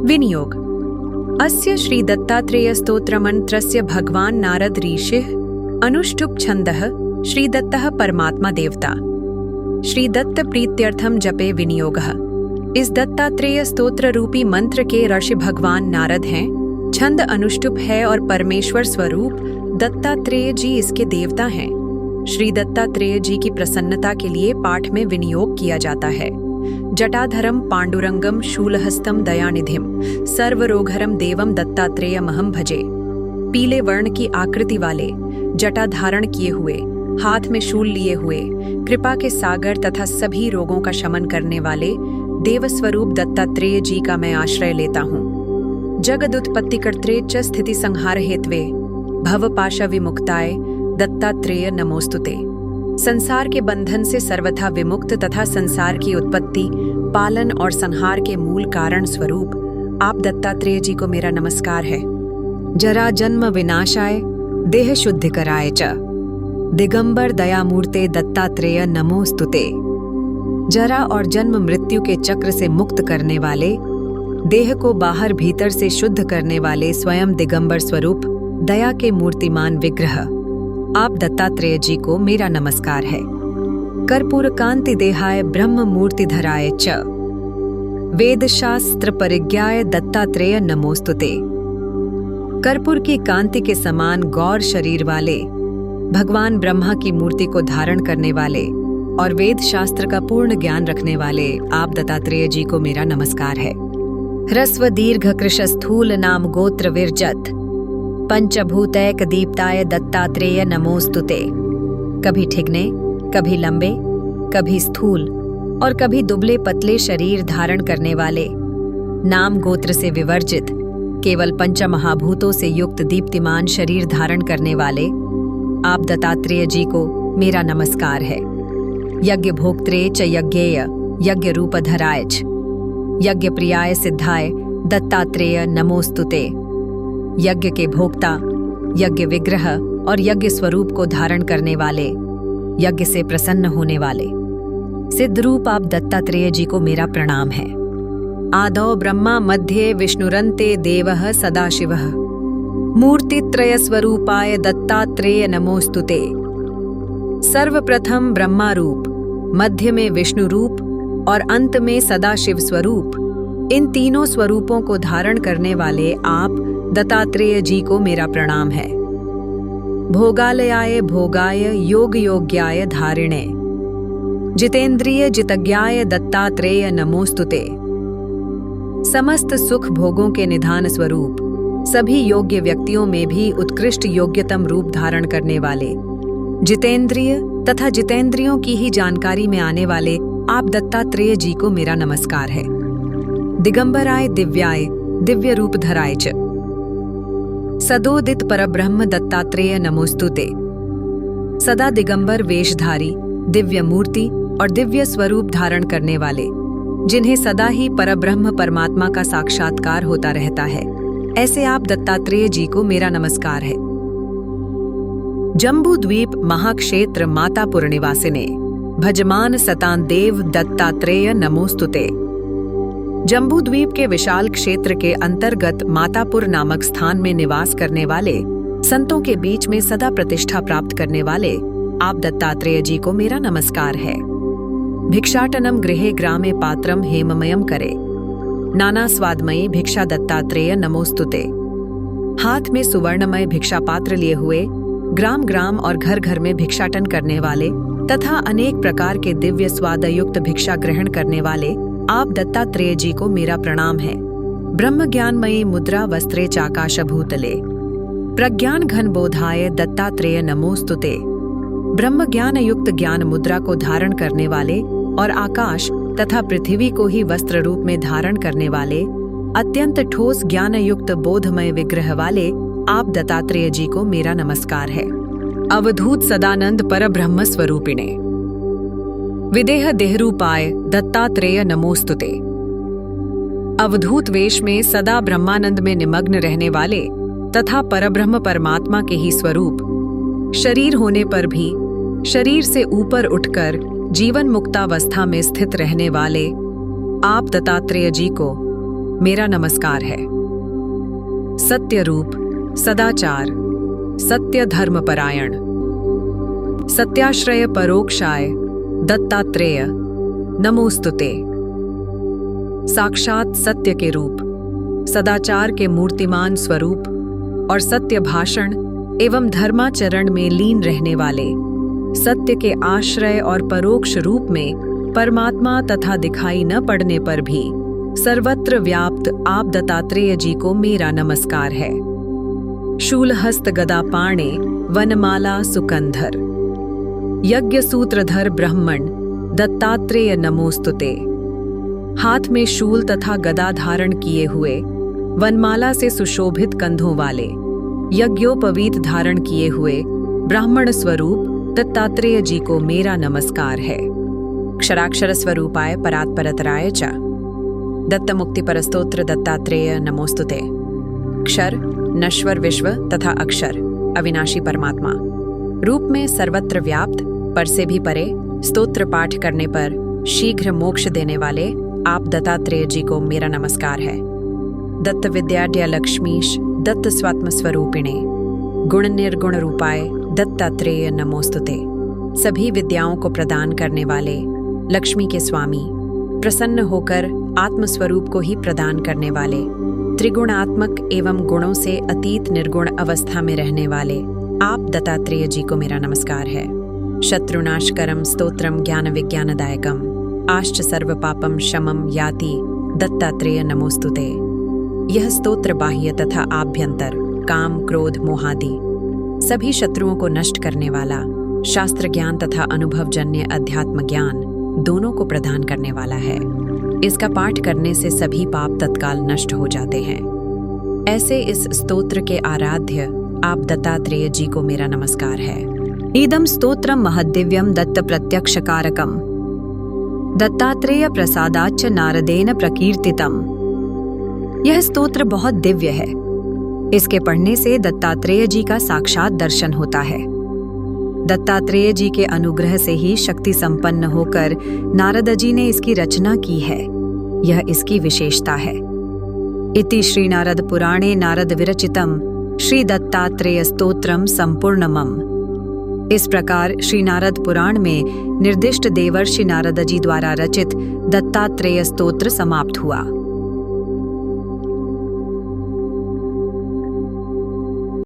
विनियोग। अस्य श्री दत्तात्रेय स्तोत्रमन्त्रस्य भगवान नारद ऋषिः अनुष्टुप् छन्दः श्री दत्तः परमात्मा देवता। श्री दत्त प्रीत्यर्थम जपे विनियोगः। इस दत्तात्रेय स्तोत्र रूपी मंत्र के ऋषि भगवान नारद हैं, छंद अनुष्टुप है और परमेश्वर स्वरूप दत्तात्रेय जी इसके देवता हैं। श्री दत्तात्रेय जी की प्रसन्नता के लिए पाठ में विनियोग किया जाता है। जटाधरम पांडुरंगम शूलहस्तम दयानिधिम सर्वरोगहरम देवम दत्तात्रेयमहं भजे। पीले वर्ण की आकृति वाले, जटा धारण किए हुए, हाथ में शूल लिए हुए, कृपा के सागर तथा सभी रोगों का शमन करने वाले देवस्वरूप दत्तात्रेय जी का मैं आश्रय लेता हूँ। जगदुत्पत्तिकर्त्रे च स्थिति संहार हेत्वे भवपाश विमुक्ताय दत्तात्रेय नमोस्तुते। संसार के बंधन से सर्वथा विमुक्त तथा संसार की उत्पत्ति, पालन और संहार के मूल कारण स्वरूप आप दत्तात्रेय जी को मेरा नमस्कार है। जरा जन्म विनाशाय देह शुद्धिकराय च दिगंबर दयामूर्ते दत्तात्रेय नमोस्तुते। जरा और जन्म मृत्यु के चक्र से मुक्त करने वाले, देह को बाहर भीतर से शुद्ध करने वाले स्वयं दिगंबर स्वरूप दया के मूर्तिमान विग्रह आप दत्तात्रेय जी को मेरा नमस्कार है। कर्पूर कांति देहाय ब्रह्म मूर्तिधराय च वेद शास्त्र परिज्ञाय दत्तात्रेय नमोस्तुते। कर्पूर की कांति के समान गौर शरीर वाले, भगवान ब्रह्मा की मूर्ति को धारण करने वाले और वेद शास्त्र का पूर्ण ज्ञान रखने वाले आप दत्तात्रेय जी को मेरा नमस्कार है। ह्रस्व दीर्घ कृश स्थूल नाम गोत्र विरजत पंचभूतैक दीप्ताय दत्तात्रेय नमोस्तुते। कभी ठिगने, कभी लंबे, कभी स्थूल और कभी दुबले पतले शरीर धारण करने वाले, नाम गोत्र से विवर्जित केवल पंचमहाभूतों से युक्त दीप्तिमान शरीर धारण करने वाले आप दत्तात्रेय जी को मेरा नमस्कार है। यज्ञ भोक्त्रे च यज्ञेय यज्ञ रूपधराय च यज्ञ प्रियाय सिद्धाय दत्तात्रेय नमोस्तुते। यज्ञ के भोक्ता, यज्ञ विग्रह और यज्ञ स्वरूप को धारण करने वाले, यज्ञ से प्रसन्न होने वाले सिद्ध रूप आप दत्तात्रेय जी को मेरा प्रणाम है। आदौ ब्रह्मा मध्ये विष्णुरन्ते देवः सदाशिवः मूर्तित्रय स्वरूपाय दत्तात्रेय नमोस्तुते। सर्वप्रथम ब्रह्मा रूप, मध्य में विष्णु रूप और अंत में सदाशिव स्वरूप, इन तीनों स्वरूपों को धारण करने वाले आप दत्तात्रेय जी को मेरा प्रणाम है। भोगालयाय भोगाय योग योग्याय धारिणे जितेंद्रिय जितज्ञाय दत्तात्रेय नमोस्तुते। समस्त सुख भोगों के निधान स्वरूप, सभी योग्य व्यक्तियों में भी उत्कृष्ट योग्यतम रूप धारण करने वाले, जितेंद्रिय तथा जितेंद्रियों की ही जानकारी में आने वाले आप दत्तात्रेय जी को मेरा नमस्कार है। दिगंबराय दिव्याय दिव्य रूप धराय च सदोदित परब्रह्म दत्तात्रेय नमोस्तुते। सदा दिगंबर वेशधारी, दिव्य मूर्ति और दिव्य स्वरूप धारण करने वाले, जिन्हें सदा ही परब्रह्म परमात्मा का साक्षात्कार होता रहता है, ऐसे आप दत्तात्रेय जी को मेरा नमस्कार है। जम्बूद्वीप महाक्षेत्र मातापुर निवासिने भजमान सतान देव दत्तात्रेय नमोस्तुते। जम्बूद्वीप के विशाल क्षेत्र के अंतर्गत मातापुर नामक स्थान में निवास करने वाले, संतों के बीच में सदा प्रतिष्ठा प्राप्त करने वाले आप दत्तात्रेय जी को मेरा नमस्कार है। भिक्षाटनम गृहे ग्रामे पात्रम हेममयम करे नाना स्वादमयी भिक्षा दत्तात्रेय नमोस्तुते। हाथ में सुवर्णमय भिक्षा पात्र लिए हुए ग्राम ग्राम और घर घर में भिक्षाटन करने वाले तथा अनेक प्रकार के दिव्य स्वादयुक्त भिक्षा ग्रहण करने वाले आप दत्तात्रेय जी को मेरा प्रणाम है। ब्रह्म ज्ञानमयी मुद्रा वस्त्रे चाकाश भूतले प्रज्ञान घन बोधाय दत्तात्रेय नमोस्तुते। ब्रह्म ज्ञान युक्त ज्ञान मुद्रा को धारण करने वाले और आकाश तथा पृथ्वी को ही वस्त्र रूप में धारण करने वाले, अत्यंत ठोस ज्ञान युक्त बोधमय विग्रह वाले आप दत्तात्रेय जी को मेरा नमस्कार है। अवधूत सदानंद परब्रह्म स्वरूपिणे विदेह देहरूपाय दत्तात्रेय नमोस्तुते। अवधूत वेश में सदा ब्रह्मानंद में निमग्न रहने वाले तथा परब्रह्म परमात्मा के ही स्वरूप, शरीर होने पर भी शरीर से ऊपर उठकर जीवन मुक्तावस्था में स्थित रहने वाले आप दत्तात्रेय जी को मेरा नमस्कार है। सत्य रूप, सदाचार, सत्य धर्मपरायण, सत्याश्रय परोक्षाय दत्तात्रेय नमोस्तुते। साक्षात सत्य के रूप, सदाचार के मूर्तिमान स्वरूप और सत्य भाषण एवं धर्माचरण में लीन रहने वाले, सत्य के आश्रय और परोक्ष रूप में परमात्मा तथा दिखाई न पड़ने पर भी सर्वत्र व्याप्त आप दत्तात्रेय जी को मेरा नमस्कार है। शूलहस्त गदा पाणे वनमाला सुकंधर, यज्ञ सूत्रधर ब्रह्मण दत्तात्रेय नमोस्तुते। हाथ में शूल तथा गदा धारण किए हुए, वनमाला से सुशोभित कंधों वाले, यज्ञोपवीत धारण किए हुए ब्राह्मण स्वरूप दत्तात्रेय जी को मेरा नमस्कार है। क्षराक्षर स्वरूपाय परात्परतराय च दत्तमुक्ति परस्तोत्र दत्तात्रेय नमोस्तुते। क्षर, नश्वर विश्व तथा अक्षर अविनाशी परमात्मा रूप में सर्वत्र व्याप्त, पर से भी परे, स्तोत्र पाठ करने पर शीघ्र मोक्ष देने वाले आप दत्तात्रेय जी को मेरा नमस्कार है। दत्त विद्याढ्य लक्ष्मीश दत्त स्वात्म स्वरूपिणे गुण निर्गुण रूपाय दत्तात्रेय नमोस्तुते। सभी विद्याओं को प्रदान करने वाले, लक्ष्मी के स्वामी, प्रसन्न होकर आत्मस्वरूप को ही प्रदान करने वाले, त्रिगुणात्मक एवं गुणों से अतीत निर्गुण अवस्था में रहने वाले आप दत्तात्रेय जी को मेरा नमस्कार है। शत्रुनाशकरम स्तोत्रम ज्ञान विज्ञानदायकम आश्च सर्व पापम शमम याति दत्तात्रेय नमोस्तुते। यह स्तोत्र बाह्य तथा आभ्यंतर, काम, क्रोध, मोहादि सभी शत्रुओं को नष्ट करने वाला, शास्त्र ज्ञान तथा अनुभवजन्य अध्यात्म ज्ञान दोनों को प्रदान करने वाला है। इसका पाठ करने से सभी पाप तत्काल नष्ट हो जाते हैं। ऐसे इस स्तोत्र के आराध्य आप दत्तात्रेय जी को मेरा नमस्कार है। इदं स्तोत्रम महद्दिव्यम दत्त प्रत्यक्षकारकम दत्तात्रेय प्रसादाच्च नारदेन प्रकीर्तितम। यह स्तोत्र बहुत दिव्य है। इसके पढ़ने से दत्तात्रेय जी का साक्षात दर्शन होता है। दत्तात्रेय जी के अनुग्रह से ही शक्ति संपन्न होकर नारद जी ने इसकी रचना की है। यह इसकी विशेषता है। इति श्री नारद पुराणे नारद विरचितम श्री दत्तात्रेय स्तोत्रम संपूर्णमम। इस प्रकार श्री नारद पुराण में निर्दिष्ट देवर्षि नारद जी द्वारा रचित दत्तात्रेय स्तोत्र समाप्त हुआ।